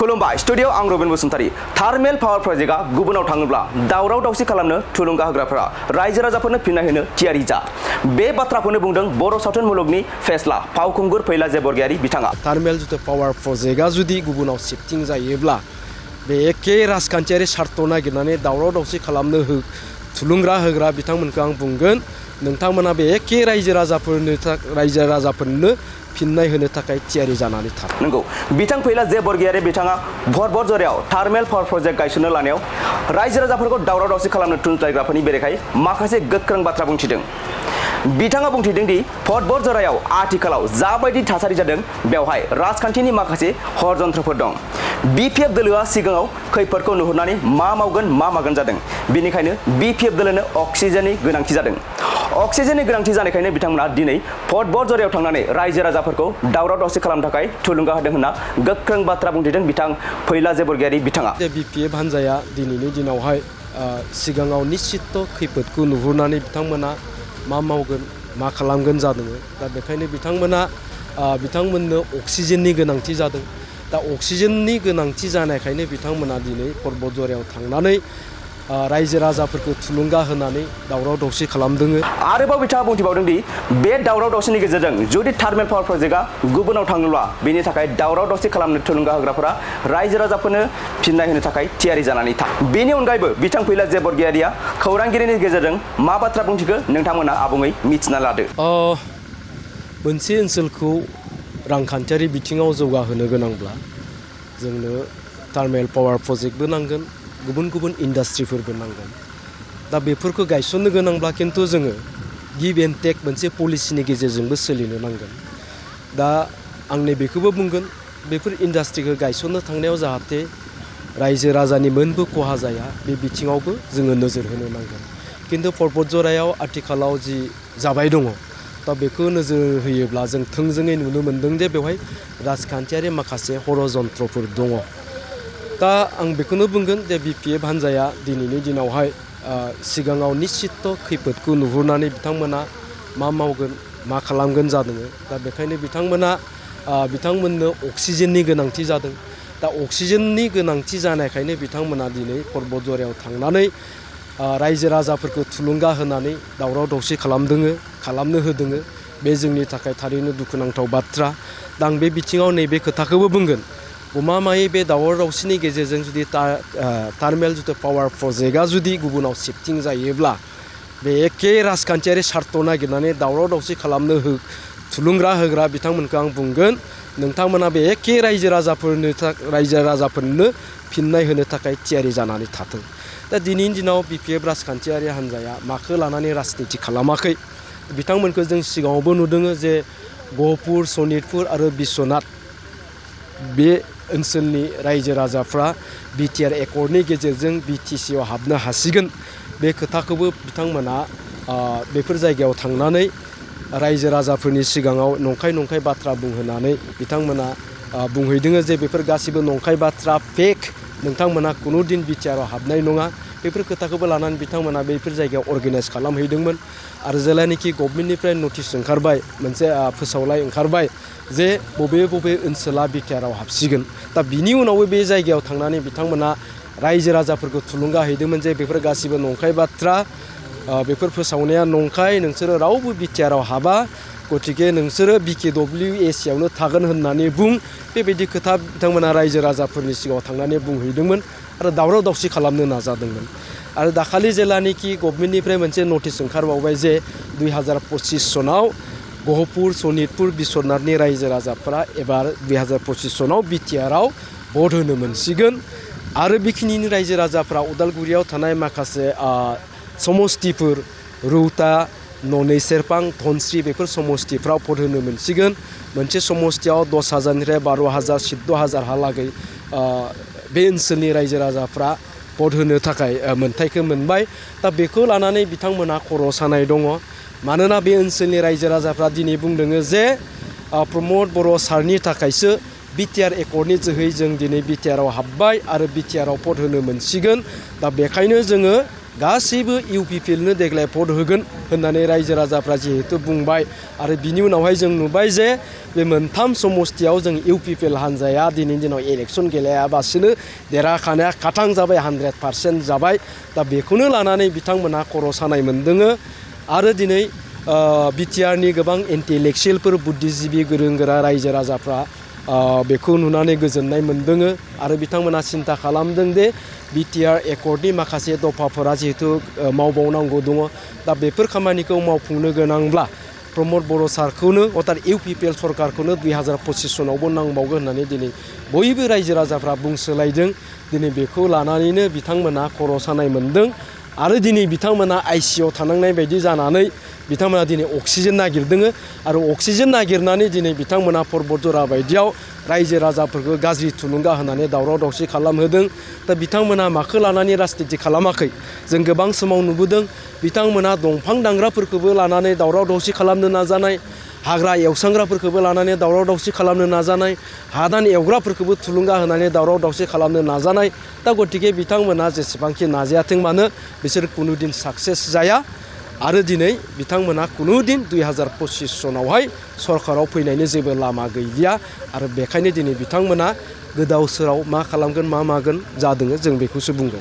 खुलुमबाय स्टुडिअ आं Robin Basumatary thermal power प्रजेक्टआ गुबुनाव थाङोब्ला दावराव दावसि खालामनो थुलुंगा होग्राफोरा रायजो राजाफोरनो फिन्नाय होनो थियारि जा बे बाथ्राखौनो बुंदों बर' सावथुन मुलुगनि फेस्ला फावखुंगुर फैला जे बरगयारी बिथाङा थार्मेल जुदि पावार प्रजेक्टआ जुदि गुबुनाव शिफ्टिं जायोब्ला बे एखे राजखान्थियारि सार्थ नागिरनानै दावराव दावसि खालामनो थुलुंगा होग्रा बिथांमोनखौ आं बुंगोन नोंथांमोना बे एखे रायजो राजाफोरनो फिन्नाय होनो थाखाय थियारि जानानै थार नंगौ बिथां फैला जे बरगयारी बिथाङा भरबर जरायाव थार्मेल पावार प्रजेक्ट गायसननो लानायाव रायजो राजाफोरखौ दावराव दावसि खालामनो थुनज्लायग्राफोरनि बेरेखायै माखासे गोख्रों बाथ्रा बुंथिदों बिथाङा बुंथिदों दि भरबर जरायाव आथिखालाव जाबायदि थासारि जादों बेवहाय राजखान्थिनि माखासे हरजन्त्रफोर दं बिपिएफ दोलोआ सिगाङाव खैफोदखौ नुहुरनानै मा मावगोन मा मागोन जादों बेनिखायनो बिपिएफ दोलोनो अक्सिजेननि गोनांथि जादों अक्सिजेननि गोनांथि जानायखायनो बिथांमोना दिनै भरबर जरायाव थांनानै रायजो राजाफोरखौ दावराव दावसि खालामनो थाखाय थुलुंगा होदों होनना गोख्रों बाथ्रा बुंथिदों बिथां फैला जे बरगयारी बिथाङा बिपिएफ हान्जाया दिनैनि दिनावहाय सिगाङाव निश्चित खैफोदखौ नुहुरनानै बिथांमोना मा मावगोन मा खालामगोन जादों दा बेखायनो बिथांमोननो अक्सिजेननि गोनांथि जादों दा अक्सिजेननि गोनांथि जानायखायनो बिथांमोना दिनै भरबर जरायाव थांनानै रायजो राजाफोरखौ थुलुंगा होनानै दावराव दावसि खालामदों आरोबाव बिथाङा बुंथिबावदों दि बे दावराव दावसिनि गेजेरजों जुदि थार्मेल पावार प्रजेक्टआ गुबुनाव थाङोब्ला बेनि थाखाय दावराव दावसि खालामनो थुलुंगा होग्राफोरा रायजो राजाफोरनो फिन्नाय होनो थाखाय थियारि जानानै था बेनि अनगायैबो बिथां फैला जे बरगयारीया खौरांगिरिनि गेजेरजों मा बाथ्रा बुंथिखो नोंथांमोना आबुङै मिथिना लादो मोनसे ओनसोलखौ रांखान्थियारि बिथिङाव जौगाहोनो गोनांब्ला जोंनो थार्मेल पावार प्रजेक्टबो नांगोन गुबुन गुबुन इन्डास्ट्रिफोरबो नांगोन दा बेफोरखौ गायसननो गोनांब्ला खिन्थु जोङो गिभ एन्ड टेक मोनसे पलिसिनि गेजेरजोंबो सोलिनो नांगोन दा आं नैबेखौबो बुंगोन बेफोर इन्डास्ट्रिखौ गायसननो थांनायाव जाहाथे रायजो राजानि मोनबो खहा जाया बे बिथिङावबो जोङो नोजोर होनो नांगोन खिन्थु भरबर जरायाव आथिखालाव जि जाबाय दङ दा बेखौ नोजोर होयोब्ला जों थोंजोङै नुनो मोन्दों जे बेवहाय राजखान्थियारि माखासे हरजन्त्रफोर दङ दा आं बेखौनो बुंगोन जे बिपिएफ हान्जाया दिनैनि दिनावहाय सिगाङाव निश्चित खैफोदखौ नुहुरनानै बिथांमोना मा मावगोन मा खालामगोन जादों दा बेखायनो बिथांमोननो अक्सिजेननि गोनांथि जादों दा अक्सिजेननि गोनांथि जानायखायनो बिथांमोना दिनै भरबर जरायाव थांनानै रायजो राजाफोरखौ थुलुंगा होनानै दावराव दावसि खालामनो होदों बे जोंनि थाखाय थारैनो दुखुनांथाव बाथ्रा दा आं बे बिथिङाव नैबे खोथाखौबो बुंगोन गमामायै बे दावराव दावसिनि गेजेरजों जुदि थार्मेल जुदि पावार प्रजेक्टआ जुदि गुबुनाव शिफ्टिं जायोब्ला बे एखे राजखान्थियारि सार्थ नागिरनानै दावराव दावसि खालामनो थुलुंगा होग्रा बिथांमोनखौ आं बुंगोन नोंथांमोना बे एखे रायजो राजाफोरनो फिन्नाय होनो थाखाय थियारि जानानै थाथों दा दिनैनि दिनाव बिपिएफ राजखान्थियारि हान्जाया माखौ लानानै राजनिति खालामाखै बिथांमोनखौ जों सिगाङावबो नुदों जे गहपुर सनितपुर आरो बिश्वनाथ बे ओनसोलनि रायजो राजाफ्रा बिटिआर एकर्डनि गेजेरजों बिटिसिआव हाबनो हासिगोन बे खोथाखौबो बिथांमोना बेफोर जायगायाव थांनानै रायजो राजाफोरनि सिगाङाव नंखाय बाथ्रा बुंहोनानै बिथांमोना बुंहैदों जे बेफोर गासिबो नंखाय बाथ्रा फेक नोंथांमोना खुनु दिन बिटिआरआव हाबनाय नङा बेफोर खोथाखौबो लानानै बिथांमोना बेफोर जायगायाव अर्गेनाइज खालामहैदोंमोन आरो जेलानिखि गभर्नमेन्टनिफ्राय नटिस ओंखारबाय मोनसे फोसावलाय ओंखारबाय जे बबे ओनसोला बिटिआरआव हाबसिगोन दा बिनि उनावबो बे जायगायाव थांनानै बिथांमोना रायजो राजाफोरखौ थुलुंगा हैदोंमोन जे बेफोर गासिबो नंखाय बाथ्रा बेफोर फोसावनाया नंखाय नोंसोरो रावबो बिटिआरआव हाबा गतिके नोंसोरो BKWACआवनो थागोन होननानै बुं बेबायदि खोथा बिथांमोना रायजो राजाफोरनि सिगाङाव थांनानै बुंहैदोंमोन आरो दावराव दावसि खालामनो नाजादोंमोन आरो दाखालि जेलानिखि गभर्नमेन्टनिफ्राय मोनसे नटिस ओंखारबावबाय जे 2025 सनाव गहपुर सनितपुर बिश्वनाथनि रायजो राजाफोरा एबार 2025 सनाव बिटिआरआव भट होनो मोनसिगोन आरो बेखिनिनि रायजो राजाफ्रा उदालगुरियाव थानाय माखासे समस्तिफोर रौता ननै सेरफां धनस्रि बेफोर समस्तिफ्राव भट होनो मोनसिगोन मोनसे समस्तियाव 10,000निफ्राय 12,000 14,000हालागै बे ओनसोलनि रायजो राजाफ्रा भट होनो थाखाय मोन्थायखौ मोनबाय दा बेखौ लानानै बिथांमोना खर' सानाय दङ मानोना बे ओनसोलनि रायजो राजाफ्रा दिनै बुंदों जे प्रमद बर' सारनि थाखायसो बिटिआर एकर्डनि जोहै जों दिनै बिटिआरआव हाबबाय आरो बिटिआरआव भट होनो मोनसिगोन दा बेखायनो जोङो गासैबो UPPLनो देग्लाय भट होगोन होननानै रायजो राजाफ्रा जिहेतु बुंबाय आरो बिनि उनावहाय जों नुबाय जे बे मोनथाम समस्तियाव जों UPPL हान्जाया दिनैनि दिनाव इलेक्सन गेलेयाबासिनो देरहाखानाया खाथां जाबाय 100% जाबाय दा बेखौनो लानानै बिथांमोनहा खर' सानाय मोनदोङो आरो दिनै BTRनि गोबां इन्टेलेक्सुयेलफोर बुद्धिजिबि गोरों गोरा रायजो राजाफ्रा बेखौ नुनानै गोजोननाय मोनदोङो आरो बिथांमोना सिन्ता खालामदों दे BTR एकर्डनि माखासे दफाफोरा जिहेतु मावबावनांगौ दङ दा बेफोर खामानिखौ मावफुंनो गोनांब्ला प्रमद बर' सारखौनो अर्थात UPPL सरकारखौनो 2025 सनावबो नांबावगोन होननानै दिनै बयबो रायजो राजाफ्रा बुंसोलायदों दिनै बेखौ लानानैनो बिथांमोना खर' सानाय मोनदों आरो दिनै बिथांमोना ICUआव थानांनाय बायदि जानानै बिथांमोना दिनै अक्सिजेन नागिरदों आरो अक्सिजेन नागिरनानै दिनै बिथांमोना पर्बतजरा बायदियाव रायजो राजाफोरखौ गाज्रि थुलुंगा होनानै दावराव दावसि खालामहोदों दा बिथांमोना माखौ लानानै राजनिति खालामाखै जों गोबां समाव नुबोदों बिथांमोना दंफां दानग्राफोरखौबो लानानै दावराव दावसि खालामनो नाजानाय हाग्रा एवस्रांग्राफोरखौबो लानानै दावराव दावसि खालामनो नाजानाय हादान एवग्राफोरखौबो थुलुंगा होनानै दावराव दावसि खालामनो नाजानाय दा गतिके बिथांमोना जेसेबांखि नाजायाथों मानो बिसोर कुनु दिन साक्सेस जाया आरो दिनै बिथांमोना कुनु दिन 2025 सनावहाय सरकाराव फैनायनि जेबो लामा गैलिया आरो बेखायनो दिनै बिथांमोना गोदाव सोराव मा खालामगोन मा मागोन जादों जों बेखौसो बुंगोन